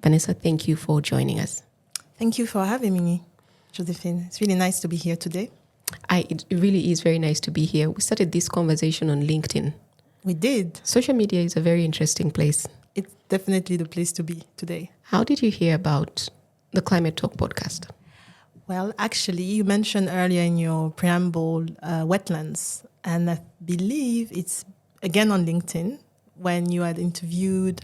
Vanessa, thank you for joining us. Thank you for having me, Josephine. It's really nice to be here today. It really is very nice to be here. We started this conversation on LinkedIn. We did. Social media is a very interesting place. It's definitely the place to be today. How did you hear about the Climate Talk podcast? Well, actually, you mentioned earlier in your preamble wetlands, and I believe it's again on LinkedIn when you had interviewed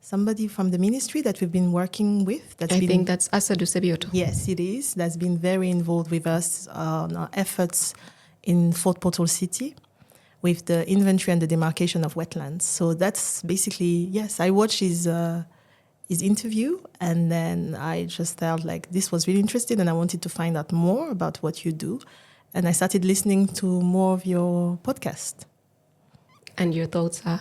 somebody from the ministry that we've been working with. I think that's Asadu Sebioto. Yes, it is. That's been very involved with us on our efforts in Fort Portal City with the inventory and the demarcation of wetlands. So that's basically, yes, I watched his interview, and then I just felt like this was really interesting and I wanted to find out more about what you do. And I started listening to more of your podcast. And your thoughts are?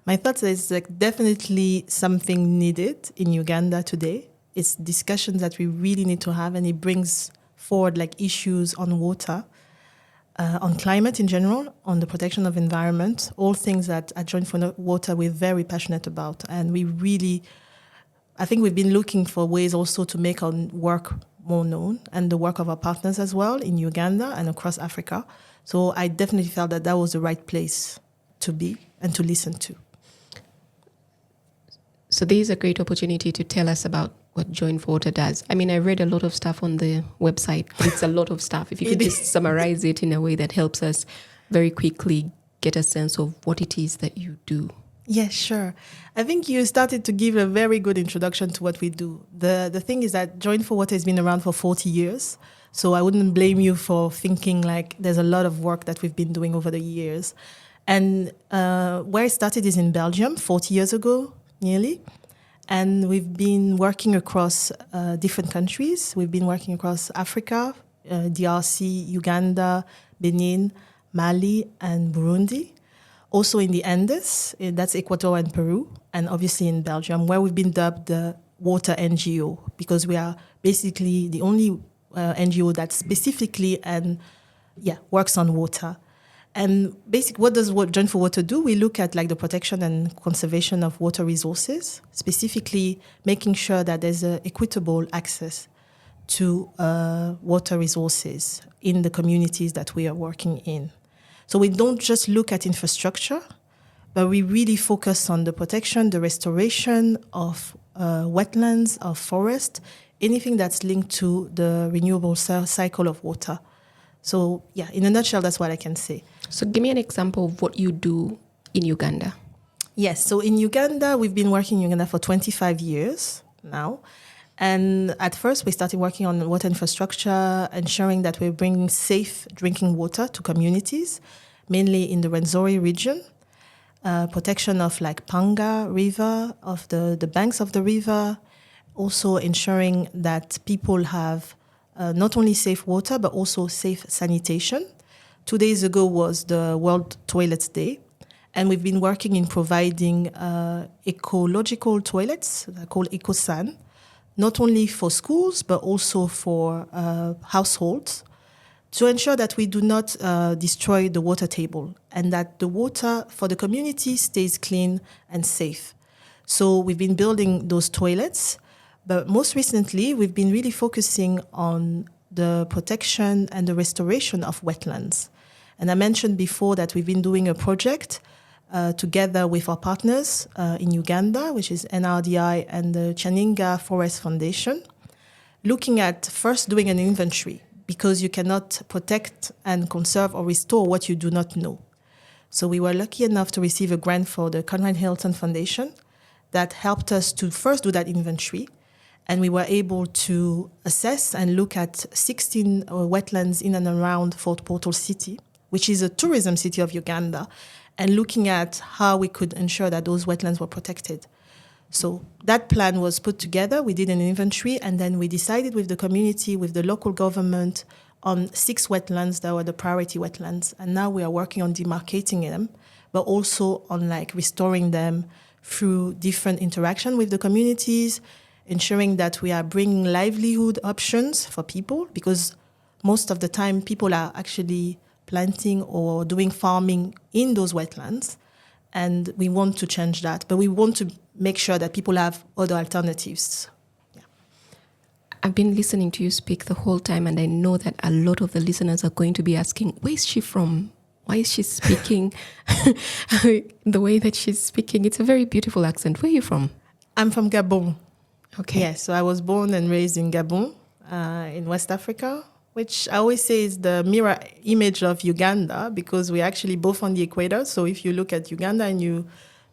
My thoughts is like definitely something needed in Uganda today. It's discussions that we really need to have, and it brings forward like issues on water, on climate in general, on the protection of environment, all things that at Join for Water we're very passionate about. And I think we've been looking for ways also to make our work more known and the work of our partners as well in Uganda and across Africa. So I definitely felt that that was the right place to be and to listen to. So there is a great opportunity to tell us about what Join for Water does. I mean, I read a lot of stuff on the website. It's a lot of stuff. If you could just summarize it in a way that helps us very quickly get a sense of what it is that you do. Yeah, sure. I think you started to give a very good introduction to what we do. The thing is that Join for Water has been around for 40 years. So I wouldn't blame you for thinking like there's a lot of work that we've been doing over the years. And where it started is in Belgium 40 years ago, nearly. And we've been working across different countries. We've been working across Africa, DRC, Uganda, Benin, Mali, and Burundi. Also in the Andes, that's Ecuador and Peru, and obviously in Belgium, where we've been dubbed the Water NGO, because we are basically the only NGO that specifically works on water. And basically, what does Join for Water do? We look at like the protection and conservation of water resources, specifically making sure that there's equitable access to water resources in the communities that we are working in. So we don't just look at infrastructure, but we really focus on the protection, the restoration of wetlands, of forest, anything that's linked to the renewable cycle of water. So yeah, in a nutshell, that's what I can say. So give me an example of what you do in Uganda. Yes, so in Uganda, we've been working in Uganda for 25 years now. And at first, we started working on water infrastructure, ensuring that we're bringing safe drinking water to communities, mainly in the Rwenzori region, protection of like Panga River, of the banks of the river, also ensuring that people have not only safe water, but also safe sanitation. 2 days ago was the World Toilets Day, and we've been working in providing ecological toilets called EcoSan, not only for schools, but also for households, to ensure that we do not destroy the water table and that the water for the community stays clean and safe. So we've been building those toilets, but most recently, we've been really focusing on the protection and the restoration of wetlands. And I mentioned before that we've been doing a project together with our partners in Uganda, which is NRDI and the Chaninga Forest Foundation, looking at first doing an inventory, because you cannot protect and conserve or restore what you do not know. So we were lucky enough to receive a grant for the Conrad Hilton Foundation that helped us to first do that inventory. And we were able to assess and look at 16 wetlands in and around Fort Portal City, which is a tourism city of Uganda, and looking at how we could ensure that those wetlands were protected. So that plan was put together. We did an inventory, and then we decided with the community, with the local government, on 6 wetlands that were the priority wetlands. And now we are working on demarcating them, but also on like restoring them through different interaction with the communities, ensuring that we are bringing livelihood options for people, because most of the time people are actually planting or doing farming in those wetlands, and we want to change that. But we want to make sure that people have other alternatives. I've been listening to you speak the whole time, and I know that a lot of the listeners are going to be asking, where is she from? Why is she speaking the way that she's speaking? It's a very beautiful accent. Where are you from? I'm from Gabon. Okay. Yes, so I was born and raised in Gabon, in West Africa, which I always say is the mirror image of Uganda, because we're actually both on the equator. So if you look at Uganda and you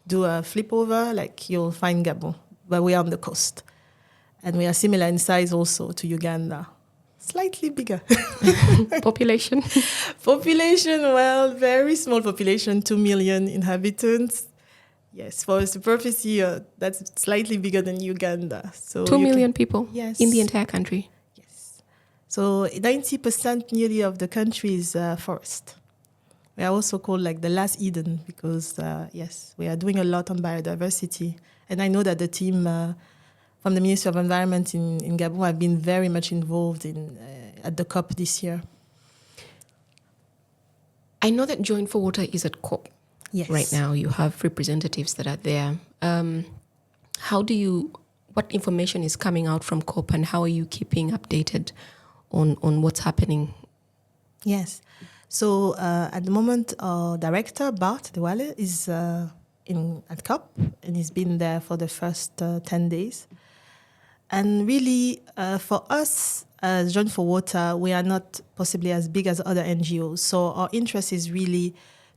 do a flip over, like, you'll find Gabon, but we are on the coast. And we are similar in size also to Uganda. Slightly bigger. Population? Population, well, very small population, 2 million inhabitants. Yes, for superficie, that's slightly bigger than Uganda. So 2 million people yes. in the entire country? Yes. So 90% nearly of the country is forest. We are also called like the last Eden because, yes, we are doing a lot on biodiversity. And I know that the team from the Ministry of Environment in Gabon have been very much involved at the COP this year. I know that Join for Water is at COP. Yes. Right now, you have representatives that are there. What information is coming out from COP, and how are you keeping updated on what's happening? Yes. So at the moment, our director, Bart Dewale, is at COP, and he's been there for the first 10 days. And really, for us, as Join for Water, we are not possibly as big as other NGOs. So our interest is really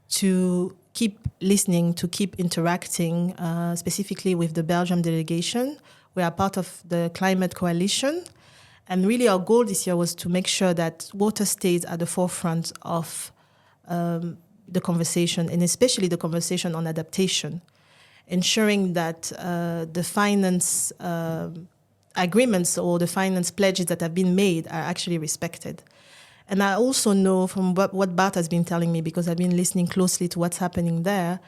to keep listening, to keep interacting, specifically with the Belgium delegation. We are part of the Climate Coalition. And really our goal this year was to make sure that water stays at the forefront of the conversation, and especially the conversation on adaptation, ensuring that the finance agreements or the finance pledges that have been made are actually respected. And I also know from what Bart has been telling me, because I've been listening closely to what's happening there,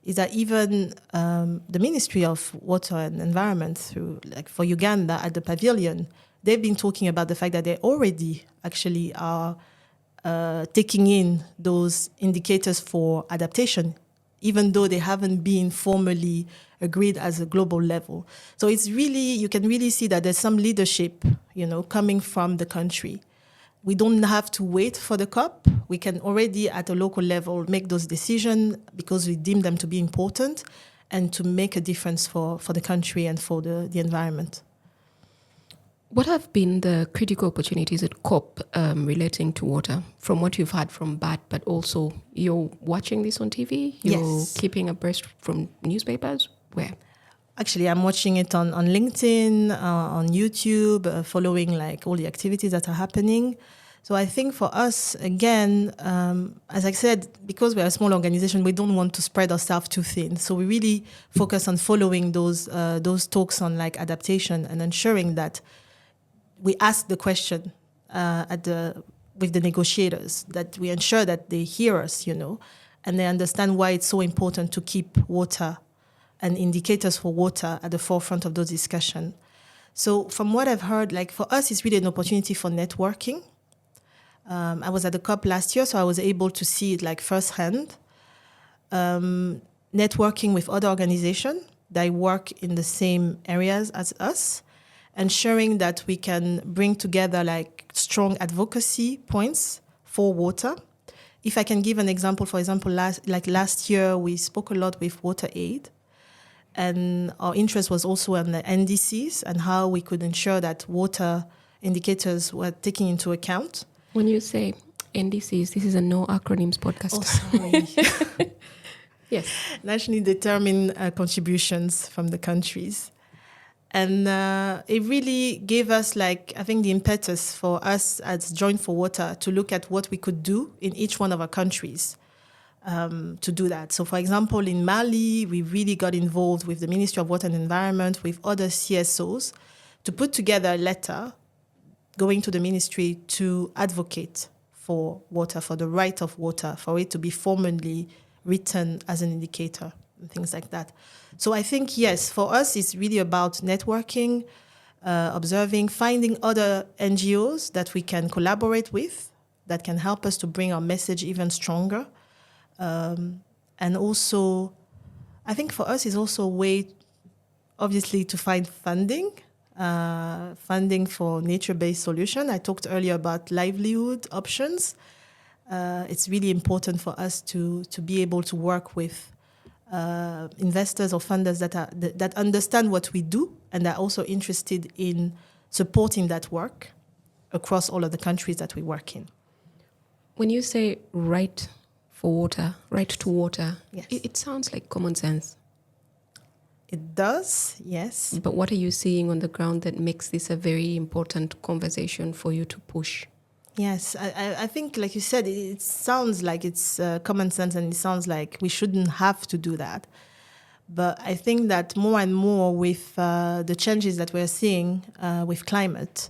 is that even the Ministry of Water and Environment, through like for Uganda at the pavilion, they've been talking about the fact that they already actually are taking in those indicators for adaptation, even though they haven't been formally agreed as a global level. So it's really, you can really see that there's some leadership, coming from the country. We don't have to wait for the COP. We can already at a local level make those decisions because we deem them to be important and to make a difference for the country and for the environment. What have been the critical opportunities at COP relating to water, from what you've heard from Bart, but also you're watching this on TV? You're Yes. keeping abreast from newspapers? Where? Actually, I'm watching it on LinkedIn, on YouTube, following like all the activities that are happening. So I think for us, again, as I said, because we're a small organization, we don't want to spread ourselves too thin. So we really focus on following those talks on like adaptation and ensuring that we ask the question with the negotiators, that we ensure that they hear us, and they understand why it's so important to keep water and indicators for water at the forefront of those discussions. So from what I've heard, like for us, it's really an opportunity for networking. I was at the COP last year, so I was able to see it like firsthand. Networking with other organizations that work in the same areas as us, ensuring that we can bring together like strong advocacy points for water. If I can give an example, for example, last year we spoke a lot with Water Aid, and our interest was also on the NDCs and how we could ensure that water indicators were taken into account. When you say NDCs, this is a no acronyms podcast. Oh, sorry. Yes. Nationally determined contributions from the countries. And it really gave us, like, I think the impetus for us as Join for Water to look at what we could do in each one of our countries to do that. So, for example, in Mali, we really got involved with the Ministry of Water and Environment, with other CSOs, to put together a letter going to the ministry to advocate for water, for the right of water, for it to be formally written as an indicator and things like that. So I think, yes, for us, it's really about networking, observing, finding other NGOs that we can collaborate with, that can help us to bring our message even stronger. And also, I think for us, it's also a way obviously to find funding for nature-based solution. I talked earlier about livelihood options. It's really important for us to be able to work with investors or funders that understand what we do and are also interested in supporting that work across all of the countries that we work in. When you say right to water, yes. it sounds like common sense. It does, yes. But what are you seeing on the ground that makes this a very important conversation for you to push? Yes, I think, like you said, it sounds like it's common sense and it sounds like we shouldn't have to do that. But I think that more and more with the changes that we're seeing with climate,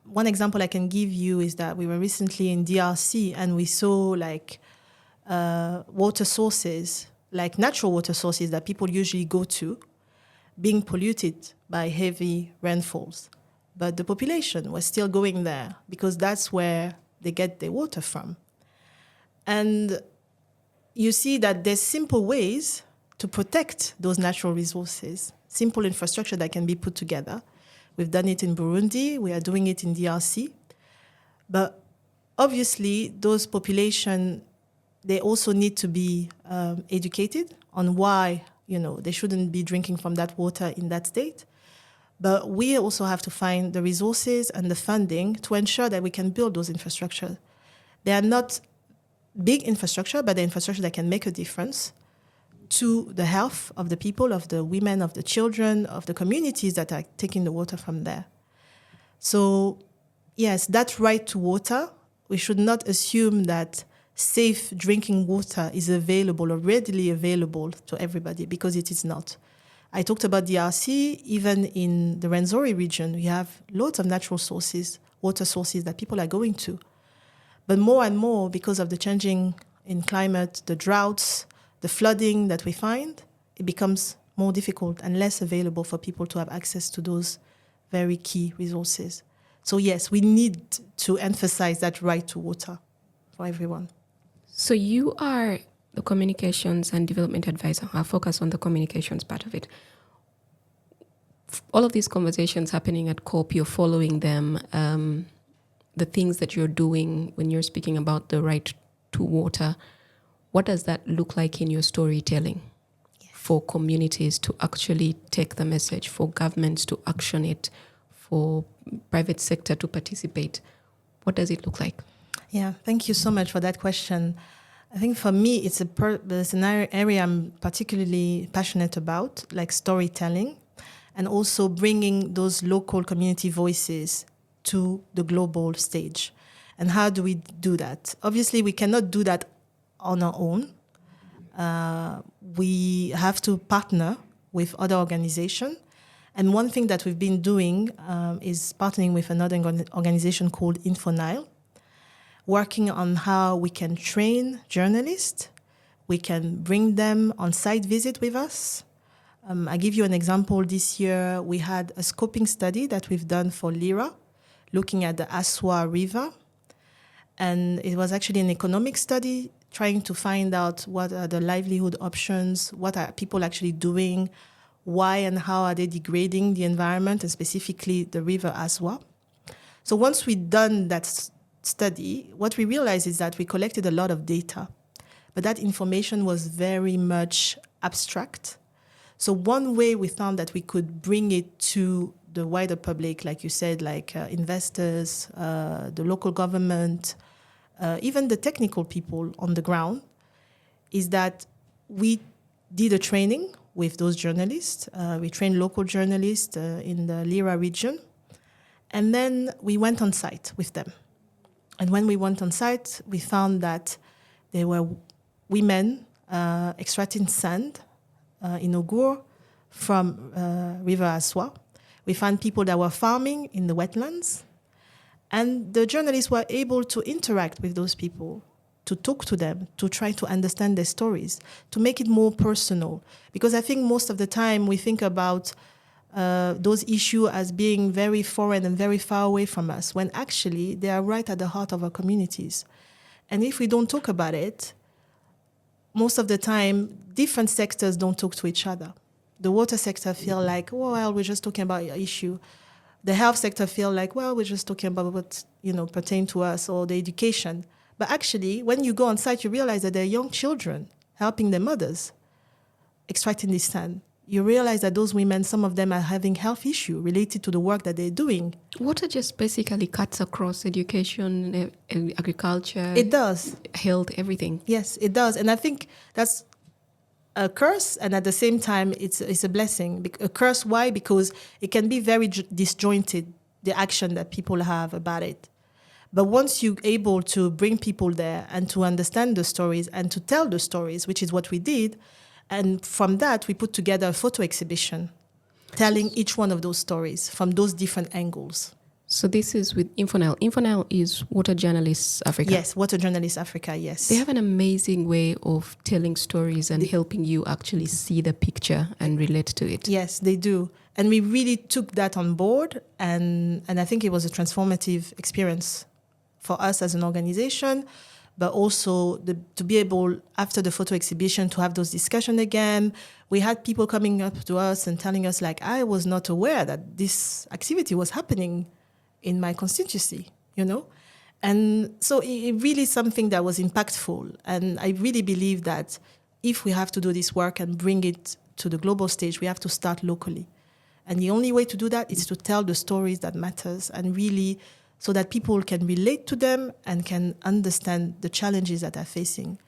one example I can give you is that we were recently in DRC and we saw water sources, like natural water sources that people usually go to, being polluted by heavy rainfalls. But the population was still going there because that's where they get their water from. And you see that there's simple ways to protect those natural resources, simple infrastructure that can be put together. We've done it in Burundi, we are doing it in DRC. But obviously, those population, they also need to be educated on why, they shouldn't be drinking from that water in that state. But we also have to find the resources and the funding to ensure that we can build those infrastructure. They are not big infrastructure, but the infrastructure that can make a difference to the health of the people, of the women, of the children, of the communities that are taking the water from there. So, yes, that right to water, we should not assume that safe drinking water is available or readily available to everybody, because it is not. I talked about DRC. Even in the Rwenzori region, we have lots of natural sources, water sources that people are going to. But more and more, because of the changing in climate, the droughts, the flooding that we find, it becomes more difficult and less available for people to have access to those very key resources. So yes, we need to emphasize that right to water for everyone. So you are the communications and development advisor. I'll focus on the communications part of it. All of these conversations happening at COP, you're following them. The things that you're doing when you're speaking about the right to water, what does that look like in your storytelling for communities to actually take the message, for governments to action it, for private sector to participate? What does it look like? Yeah, thank you so much for that question. I think for me, it's an area I'm particularly passionate about, like storytelling, and also bringing those local community voices to the global stage. And how do we do that? Obviously, we cannot do that on our own. We have to partner with other organizations. And one thing that we've been doing is partnering with another organization called InfoNile, working on how we can train journalists. We can bring them on site visit with us. I give you an example. This year, we had a scoping study that we've done for Lira, looking at the Aswa River. And it was actually an economic study trying to find out what are the livelihood options, what are people actually doing, why and how are they degrading the environment, and specifically the river Aswa. So once we'd done that study, what we realized is that we collected a lot of data, but that information was very much abstract. So one way we found that we could bring it to the wider public, like you said, like investors, the local government, even the technical people on the ground, is that we did a training with those journalists. We trained local journalists in the Lira region, and then we went on site with them. And when we went on site, we found that there were women extracting sand in Ogur from River Aswa. We found people that were farming in the wetlands. And the journalists were able to interact with those people, to talk to them, to try to understand their stories, to make it more personal. Because I think most of the time we think about those issues as being very foreign and very far away from us, when actually they are right at the heart of our communities. And if we don't talk about it, most of the time, different sectors don't talk to each other. The water sector feel like, oh, well, we're just talking about an issue. The health sector feel like, well, we're just talking about what, pertain to us, or the education. But actually, when you go on site, you realize that there are young children helping their mothers extracting this sand. You realize that those women, some of them are having health issues related to the work that they're doing. Water just basically cuts across education, agriculture. It does. Health, everything. Yes, it does. And I think that's a curse, and at the same time, it's a blessing. A curse, why? Because it can be very disjointed, the action that people have about it. But once you're able to bring people there and to understand the stories and to tell the stories, which is what we did, and from that, we put together a photo exhibition telling each one of those stories from those different angles. So this is with Infonel. Infonel is Water Journalists Africa. Yes, Water Journalists Africa, yes. They have an amazing way of telling stories and helping you actually see the picture and relate to it. Yes, they do. And we really took that on board, and I think it was a transformative experience for us as an organization, but also to be able, after the photo exhibition, to have those discussions again. We had people coming up to us and telling us, like, I was not aware that this activity was happening in my constituency, And so it really is something that was impactful. And I really believe that if we have to do this work and bring it to the global stage, we have to start locally. And the only way to do that is to tell the stories that matters, and really so that people can relate to them and can understand the challenges that they're facing.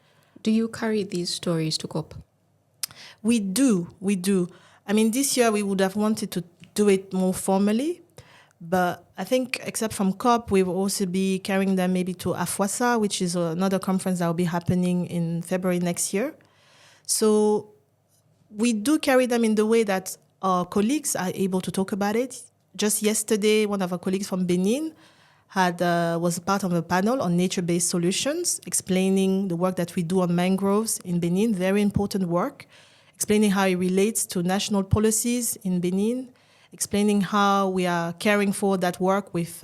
Do you carry these stories to COP? We do. I mean, this year we would have wanted to do it more formally, but I think except from COP, we will also be carrying them maybe to AFWASA, which is another conference that will be happening in February next year. So we do carry them in the way that our colleagues are able to talk about it. Just yesterday, one of our colleagues from Benin was part of a panel on nature-based solutions, explaining the work that we do on mangroves in Benin, very important work, explaining how it relates to national policies in Benin, explaining how we are carrying forward that work with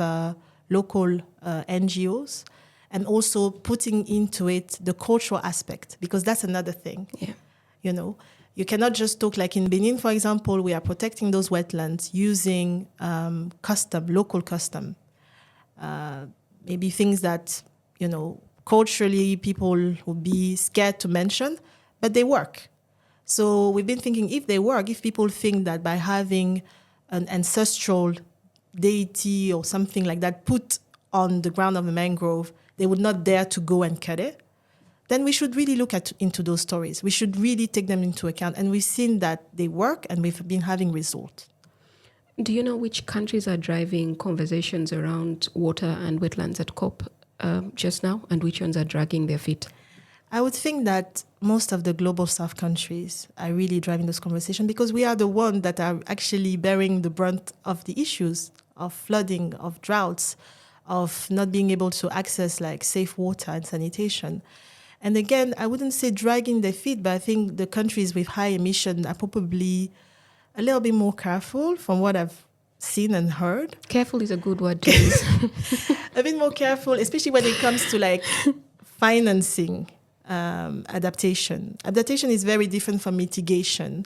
local NGOs, and also putting into it the cultural aspect, because that's another thing. Yeah. You cannot just talk, like in Benin, for example, we are protecting those wetlands using local custom. Maybe things that, culturally people would be scared to mention, but they work. So we've been thinking, if they work, if people think that by having an ancestral deity or something like that put on the ground of a mangrove, they would not dare to go and cut it, then we should really look into those stories. We should really take them into account. And we've seen that they work, and we've been having results. Do you know which countries are driving conversations around water and wetlands at COP just now, and which ones are dragging their feet? I would think that most of the global South countries are really driving this conversation, because we are the ones that are actually bearing the brunt of the issues of flooding, of droughts, of not being able to access like safe water and sanitation. And again, I wouldn't say dragging their feet, but I think the countries with high emission are probably a little bit more careful from what I've seen and heard. Careful is a good word to use. A bit more careful, especially when it comes to like financing adaptation. Adaptation is very different from mitigation.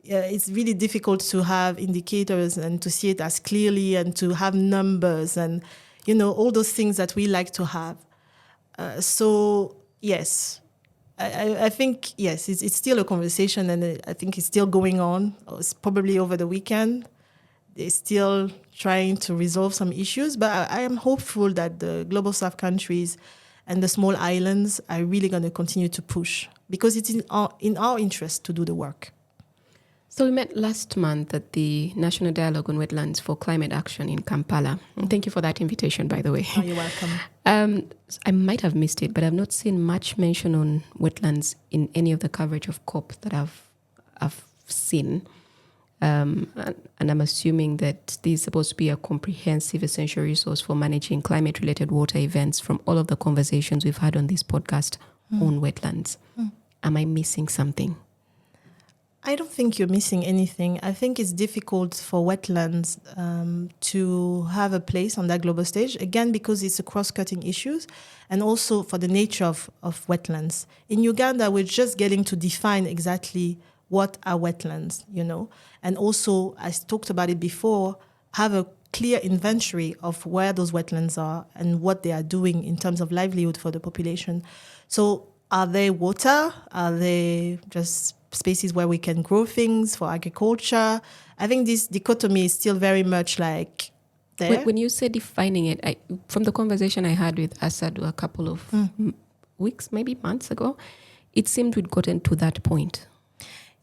It's really difficult to have indicators and to see it as clearly and to have numbers and, all those things that we like to have. So, yes, I think, yes, it's still a conversation, and I think it's still going on. It's probably over the weekend. They're still trying to resolve some issues, but I am hopeful that the global South countries and the small islands are really going to continue to push, because it's in our interest to do the work. So we met last month at the National Dialogue on Wetlands for Climate Action in Kampala. And thank you for that invitation, by the way. Oh, you're welcome. I might have missed it, but I've not seen much mention on wetlands in any of the coverage of COP that I've seen. And I'm assuming that this is supposed to be a comprehensive, essential resource for managing climate-related water events from all of the conversations we've had on this podcast on wetlands. Am I missing something? I don't think you're missing anything. I think it's difficult for wetlands to have a place on that global stage, again, because it's a cross-cutting issues, and also for the nature of wetlands. In Uganda, we're just getting to define exactly what are wetlands, and also, I talked about it before, have a clear inventory of where those wetlands are and what they are doing in terms of livelihood for the population. So are they water? Are they just spaces where we can grow things for agriculture? I think this dichotomy is still very much like there. When you say defining it, from the conversation I had with Asadu a couple of weeks, maybe months ago, it seemed we'd gotten to that point.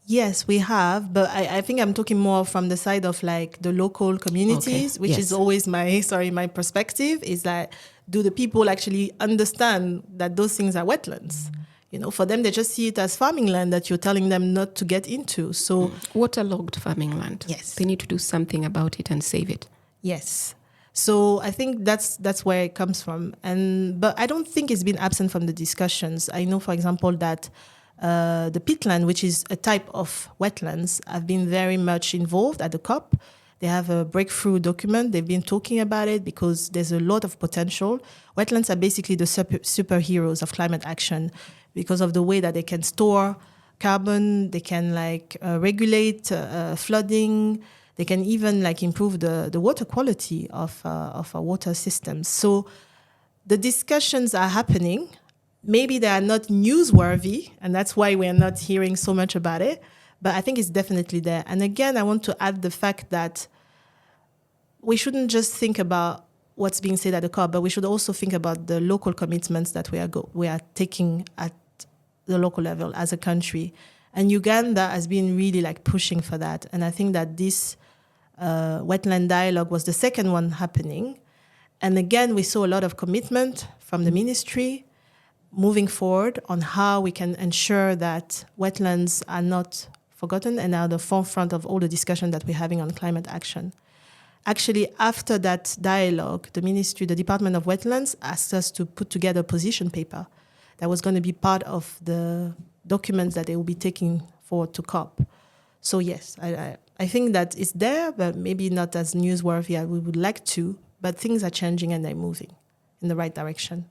Yes, we have, but I think I'm talking more from the side of like the local communities, which is always my perspective, is that do the people actually understand that those things are wetlands? For them, they just see it as farming land that you're telling them not to get into. So waterlogged farming land. Yes. They need to do something about it and save it. Yes. So I think that's where it comes from. But I don't think it's been absent from the discussions. I know, for example, that the peatland, which is a type of wetlands, have been very much involved at the COP. They have a breakthrough document. They've been talking about it because there's a lot of potential. Wetlands are basically the superheroes of climate action because of the way that they can store carbon, they can regulate flooding, they can even improve the water quality of our water systems. So the discussions are happening. Maybe they are not newsworthy, and that's why we're not hearing so much about it. But I think it's definitely there. And again, I want to add the fact that we shouldn't just think about what's being said at the COP, but we should also think about the local commitments that we are taking at the local level as a country. And Uganda has been really pushing for that. And I think that this wetland dialogue was the second one happening. And again, we saw a lot of commitment from the ministry moving forward on how we can ensure that wetlands are not forgotten and are the forefront of all the discussion that we're having on climate action. Actually, after that dialogue, the Department of Wetlands asked us to put together a position paper that was going to be part of the documents that they will be taking forward to COP. So yes, I think that it's there, but maybe not as newsworthy as we would like to, but things are changing and they're moving in the right direction.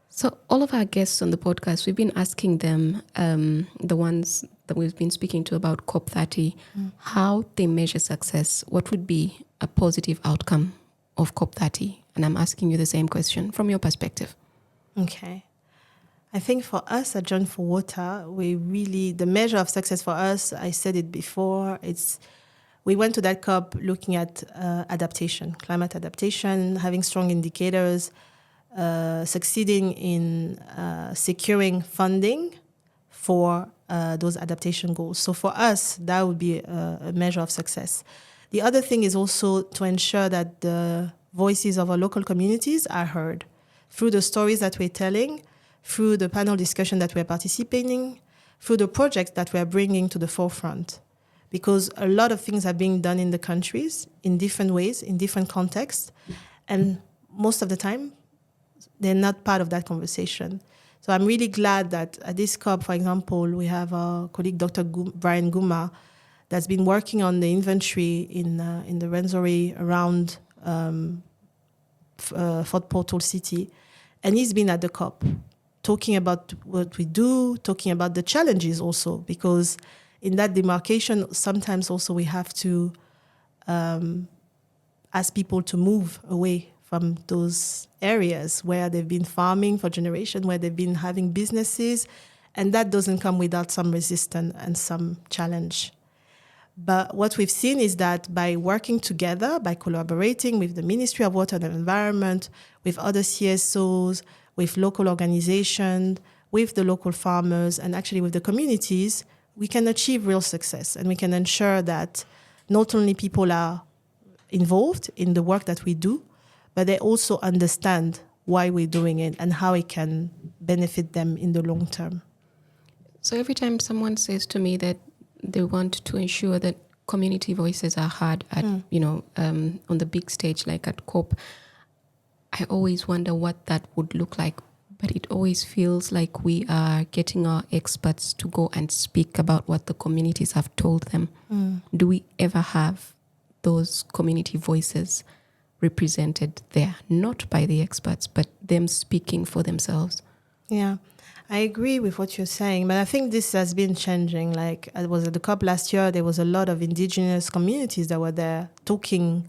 So all of our guests on the podcast, we've been asking them, the ones that we've been speaking to about COP30, how they measure success. What would be a positive outcome of COP30? And I'm asking you the same question from your perspective. Okay. I think for us at Join for Water, the measure of success for us, I said it before, we went to that COP looking at adaptation, climate adaptation, having strong indicators, succeeding in securing funding for those adaptation goals. So for us, that would be a measure of success. The other thing is also to ensure that the voices of our local communities are heard through the stories that we're telling, through the panel discussion that we're participating, through the projects that we're bringing to the forefront. Because a lot of things are being done in the countries in different ways, in different contexts, and most of the time, they're not part of that conversation. So I'm really glad that at this COP, for example, we have our colleague, Dr. Brian Guma, that's been working on the inventory in the Rwenzori around Fort Portal City. And he's been at the COP talking about what we do, talking about the challenges also, because in that demarcation, sometimes also we have to ask people to move away from those areas where they've been farming for generations, where they've been having businesses, and that doesn't come without some resistance and some challenge. But what we've seen is that by working together, by collaborating with the Ministry of Water and Environment, with other CSOs, with local organizations, with the local farmers, and actually with the communities, we can achieve real success. And we can ensure that not only people are involved in the work that we do, but they also understand why we're doing it and how it can benefit them in the long term. So every time someone says to me that they want to ensure that community voices are heard at, on the big stage, like at COP, I always wonder what that would look like. But it always feels like we are getting our experts to go and speak about what the communities have told them. Do we ever have those community voices represented there, not by the experts, but them speaking for themselves? Yeah, I agree with what you're saying, but I think this has been changing. Like I was at the COP last year, there was a lot of indigenous communities that were there talking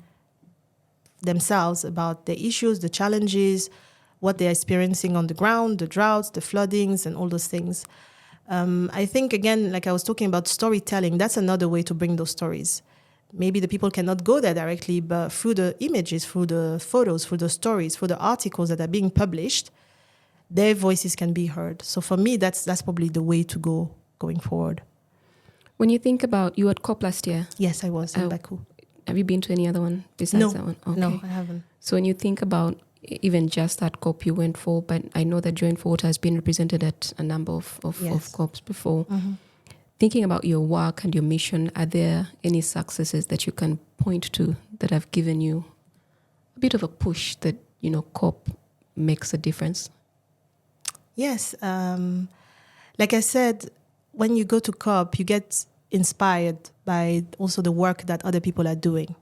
themselves about the issues, the challenges, what they're experiencing on the ground, the droughts, the floodings, and all those things. I think, again, like I was talking about storytelling, that's another way to bring those stories. Maybe the people cannot go there directly, but through the images, through the photos, through the stories, through the articles that are being published, their voices can be heard. So for me, that's probably the way to go going forward. When you think about, you were at COP last year. Yes, I was in Baku. Have you been to any other one besides that one? Okay. No, I haven't. So when you think about even just that COP you went for, but I know that Join for Water has been represented at a number of COPs before. Mm-hmm. Thinking about your work and your mission, are there any successes that you can point to that have given you a bit of a push that, COP makes a difference? Yes. Like I said, when you go to COP, you get inspired by also the work that other people are doing.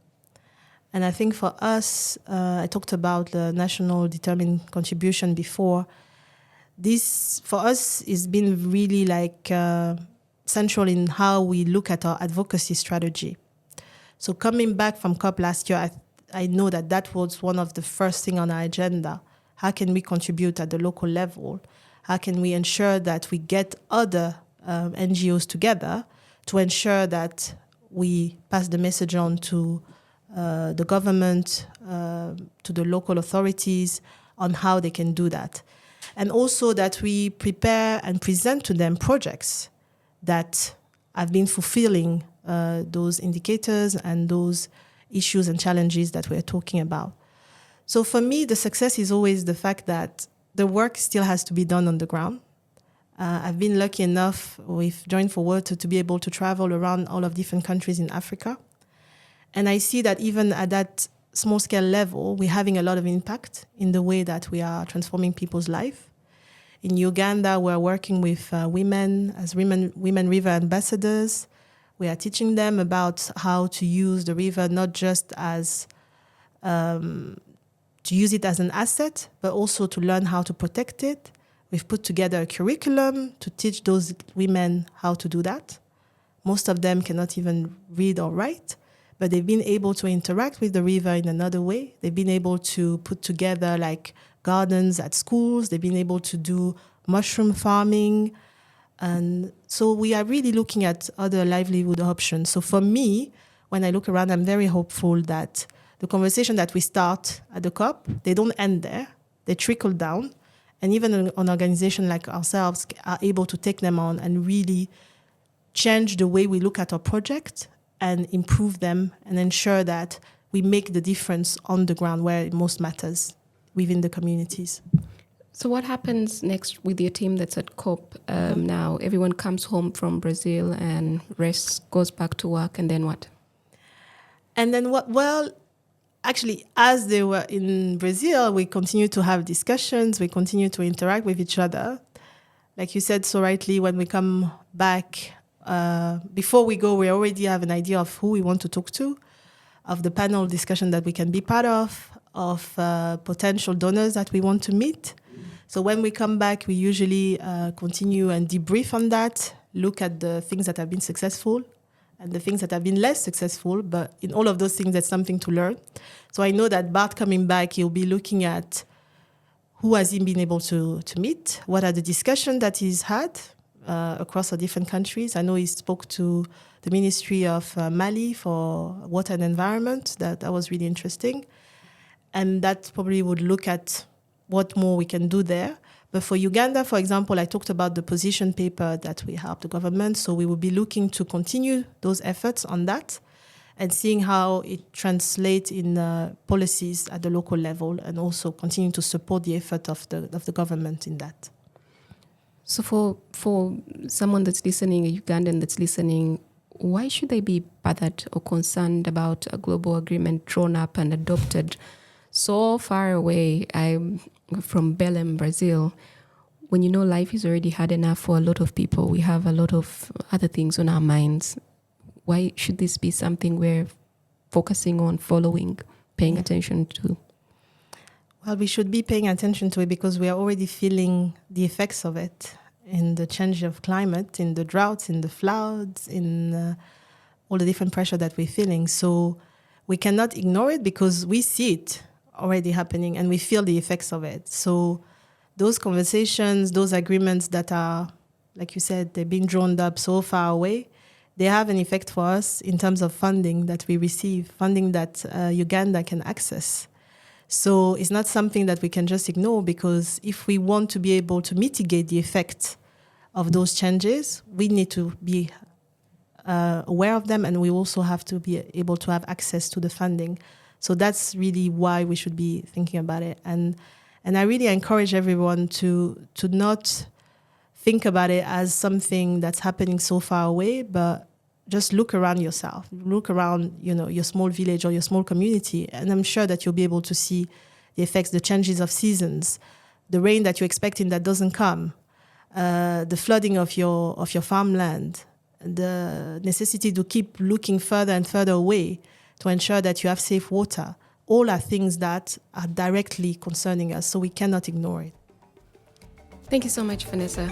And I think for us, I talked about the national determined contribution before. This, for us, has been really central in how we look at our advocacy strategy. So coming back from COP last year, I know that was one of the first thing on our agenda. How can we contribute at the local level? How can we ensure that we get other NGOs together to ensure that we pass the message on to the government, to the local authorities on how they can do that. And also that we prepare and present to them projects that have been fulfilling those indicators and those issues and challenges that we're talking about. So for me, the success is always the fact that the work still has to be done on the ground. I've been lucky enough with Join for Water to be able to travel around all of different countries in Africa. And I see that even at that small scale level, we're having a lot of impact in the way that we are transforming people's life. In Uganda, we're working with women as women river ambassadors. We are teaching them about how to use the river, not just as to use it as an asset, but also to learn how to protect it. We've put together a curriculum to teach those women how to do that. Most of them cannot even read or write, but they've been able to interact with the river in another way. They've been able to put together gardens at schools. They've been able to do mushroom farming. And so we are really looking at other livelihood options. So for me, when I look around, I'm very hopeful that the conversation that we start at the COP, they don't end there. They trickle down. And even an organization like ourselves are able to take them on and really change the way we look at our project and improve them and ensure that we make the difference on the ground where it most matters within the communities. So what happens next with your team that's at COP now? Everyone comes home from Brazil and rests, goes back to work, and then what? And then what? Well, actually, as they were in Brazil, we continue to have discussions. We continue to interact with each other. Like you said so rightly, when we come back, before we go, we already have an idea of who we want to talk to, of the panel discussion that we can be part of potential donors that we want to meet. So when we come back, we usually continue and debrief on that, look at the things that have been successful and the things that have been less successful. But in all of those things, there's something to learn. So I know that Bart coming back, he'll be looking at who has he been able to meet, what are the discussions that he's had across the different countries. I know he spoke to the Ministry of Mali for Water and Environment. That was really interesting. And that probably would look at what more we can do there. But for Uganda, for example, I talked about the position paper that we helped the government. So we will be looking to continue those efforts on that and seeing how it translates in policies at the local level and also continue to support the effort of the government in that. So for someone that's listening, a Ugandan that's listening, why should they be bothered or concerned about a global agreement drawn up and adopted so far away? I'm from Belém, Brazil. When you know life is already hard enough for a lot of people, we have a lot of other things on our minds. Why should this be something we're focusing on, following, paying attention to? Well, we should be paying attention to it because we are already feeling the effects of it in the change of climate, in the droughts, in the floods, in all the different pressure that we're feeling. So we cannot ignore it because we see it already happening and we feel the effects of it. So those conversations, those agreements that are, like you said, they're being drawn up so far away, they have an effect for us in terms of funding that we receive, funding that Uganda can access. So it's not something that we can just ignore, because if we want to be able to mitigate the effect of those changes, we need to be aware of them, and we also have to be able to have access to the funding. So that's really why we should be thinking about it. And I really encourage everyone to not think about it as something that's happening so far away, but just look around yourself. Look around, your small village or your small community, and I'm sure that you'll be able to see the effects, the changes of seasons, the rain that you're expecting that doesn't come, the flooding of your farmland, the necessity to keep looking further and further away to ensure that you have safe water. All are things that are directly concerning us, so we cannot ignore it. Thank you so much, Vanessa.